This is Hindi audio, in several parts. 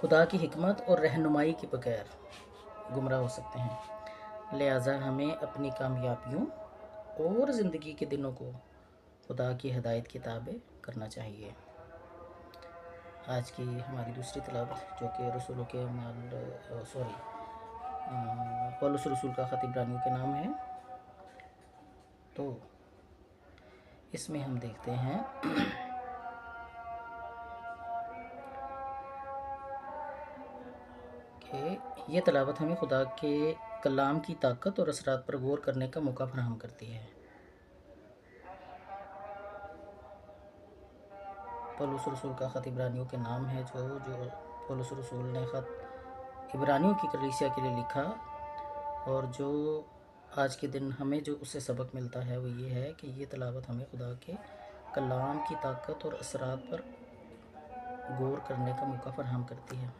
खुदा की हिकमत और रहनुमाई के बगैर गुमराह हो सकते हैं। लिहाजा हमें अपनी कामयाबियों और ज़िंदगी के दिनों को खुदा की हिदायत की ताबे करना चाहिए। आज की हमारी दूसरी तिलावत जो कि रसूलों के पौलुस रसूल का ख़त इब्रानियों के नाम है, तो इसमें हम देखते हैं कि ये तिलावत हमें खुदा के कलाम की ताकत और असरात पर गौर करने का मौका फराहम करती है। पौलुस रसूल का ख़त इब्रानियों के नाम है, जो पौलुस रसूल ने ख़त इब्रानियों की कलीसिया के लिए लिखा, और जो आज के दिन हमें जो उससे सबक मिलता है वो ये है कि ये तिलावत हमें खुदा के कलाम की ताकत और असरात पर गौर करने का मौका फराहम करती है।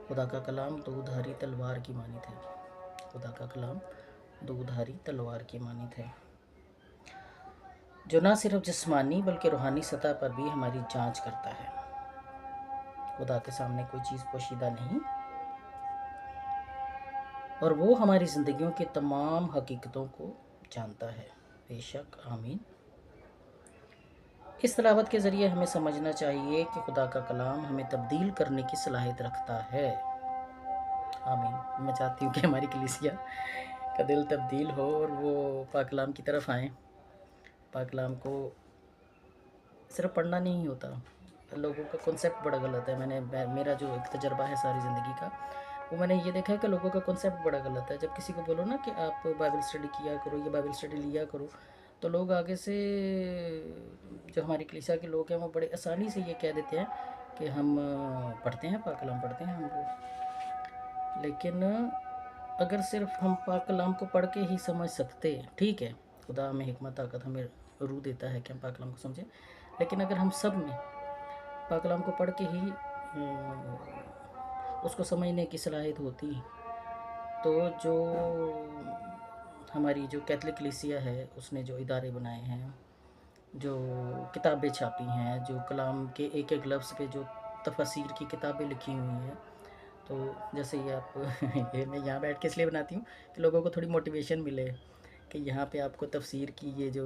खुदा का कलाम दोधारी तलवार की मानित है। खुदा का कलाम दोधारी तलवार की मानित है, जो ना सिर्फ जिस्मानी बल्कि रूहानी सतह पर भी हमारी जांच करता है। खुदा के सामने कोई चीज़ पोशीदा नहीं, और वो हमारी ज़िंदगियों की तमाम हकीकतों को जानता है। बेशक, आमीन। इस तिलावत के ज़रिए हमें समझना चाहिए कि खुदा का कलाम हमें तब्दील करने की सलाहियत रखता है। आमीन। मैं चाहती हूँ कि हमारी कलीसिया का दिल तब्दील हो और वो पाक कलाम की तरफ आएँ। पाक कलाम को सिर्फ पढ़ना नहीं होता, लोगों का कॉन्सेप्ट बड़ा गलत है। मेरा जो एक तजर्बा है सारी ज़िंदगी का, वो मैंने ये देखा है कि लोगों का कॉन्सेप्ट बड़ा गलत है। जब किसी को बोलो ना कि आप बाइबल स्टडी किया करो, ये बाइबल स्टडी लिया करो, तो लोग आगे से, जो हमारी कलीसिया के लोग हैं, वो बड़े आसानी से ये कह देते हैं कि हम पढ़ते हैं, पाक कलाम पढ़ते हैं हम लोग। लेकिन अगर सिर्फ हम पाक कलाम को पढ़ के ही समझ सकते, ठीक है, खुदा हमें हिकमत ताकत हमें रूह देता है कि हम पाक कलाम को समझें, लेकिन अगर हम सब में पाक कलाम को पढ़ के ही उसको समझने की सलाहियत होती, तो जो हमारी जो कैथलिक कलीसिया है उसने जो इदारे बनाए हैं, जो किताबें छापी हैं, जो कलाम के एक एक लफ्ज़ पे जो तफसीर की किताबें लिखी हुई हैं, तो जैसे ये आप ये मैं यहाँ बैठ के इसलिए बनाती हूँ कि लोगों को थोड़ी मोटिवेशन मिले कि यहाँ पे आपको तफसीर की ये जो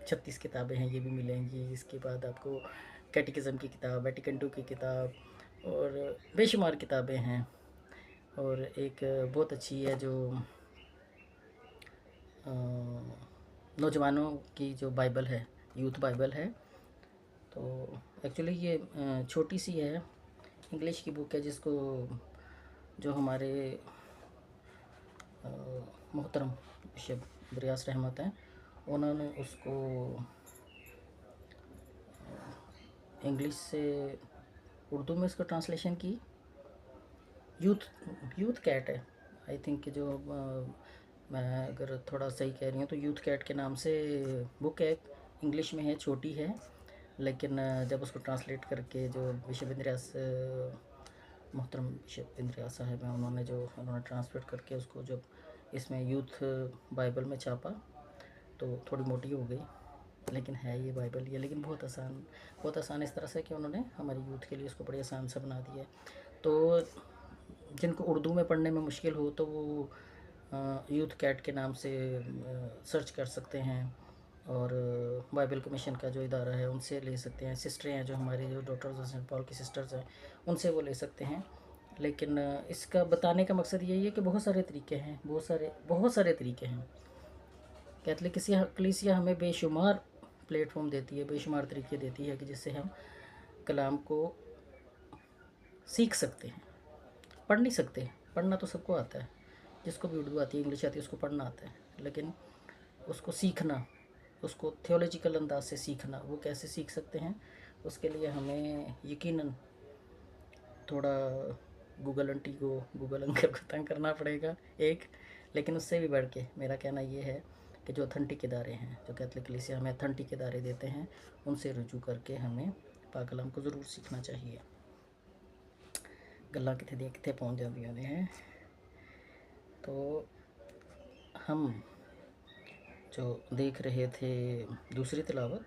36 किताबें हैं ये भी मिलेंगी। इसके बाद आपको कैटिकिज़म की किताब, वेटिकन II की किताब, और बेशुमार किताबें हैं। और एक बहुत अच्छी है जो नौजवानों की जो बाइबल है, यूथ बाइबल है। तो एक्चुअली ये छोटी सी है, इंग्लिश की बुक है, जिसको जो हमारे मोहतरम बिशप ब्रियास रहमत हैं, उन्होंने उसको इंग्लिश से उर्दू में इसको ट्रांसलेशन की। यूथ कैट है आई थिंक, जो मैं अगर थोड़ा सही कह रही हूँ तो यूथ कैट के नाम से बुक है। इंग्लिश में है, छोटी है, लेकिन जब उसको ट्रांसलेट करके जो बिशप इंद्रियास, मोहतरम बिशप इंद्रियास साहब हैं, उन्होंने ट्रांसलेट करके उसको जब इसमें यूथ बाइबल में छापा, तो थोड़ी मोटी हो गई, लेकिन है ये बाइबल ये, लेकिन बहुत आसान इस तरह से कि उन्होंने हमारी यूथ के लिए उसको बड़ी आसान सा बना दिया है। तो जिनको उर्दू में पढ़ने में मुश्किल हो तो वो यूथ कैट के नाम से सर्च कर सकते हैं, और बाइबल कमीशन का जो इदारा है उनसे ले सकते हैं। सिस्टरें हैं जो हमारी, जो डॉक्टर्स ऑफ सेंट पॉल की सिस्टर्स हैं, उनसे वो ले सकते हैं। लेकिन इसका बताने का मकसद यही है कि बहुत सारे तरीके हैं, बहुत सारे तरीके हैं। कैथलिक कलीसिया हमें बेशुमार प्लेटफॉर्म देती है, बेशुमार तरीके देती है कि जिससे हम कलाम को सीख सकते हैं। पढ़ नहीं सकते, पढ़ना तो सबको आता है, जिसको भी उर्दू आती है, इंग्लिश आती है, उसको पढ़ना आता है, लेकिन उसको सीखना, उसको थियोलॉजिकल अंदाज से सीखना, वो कैसे सीख सकते हैं? उसके लिए हमें यकीनन थोड़ा गूगल अंकल को तंग करना पड़ेगा एक। लेकिन उससे भी बढ़ के मेरा कहना ये है कि जो अथेंटिक इदारे हैं, जो कैथलिक कलीसिया हमें अथेंटिक इदारे देते हैं, उनसे रुजू करके हमें पाक कलाम को ज़रूर सीखना चाहिए। गल्लां कितने पहुँच जांदियां ने हैं। तो हम जो देख रहे थे दूसरी तिलावत,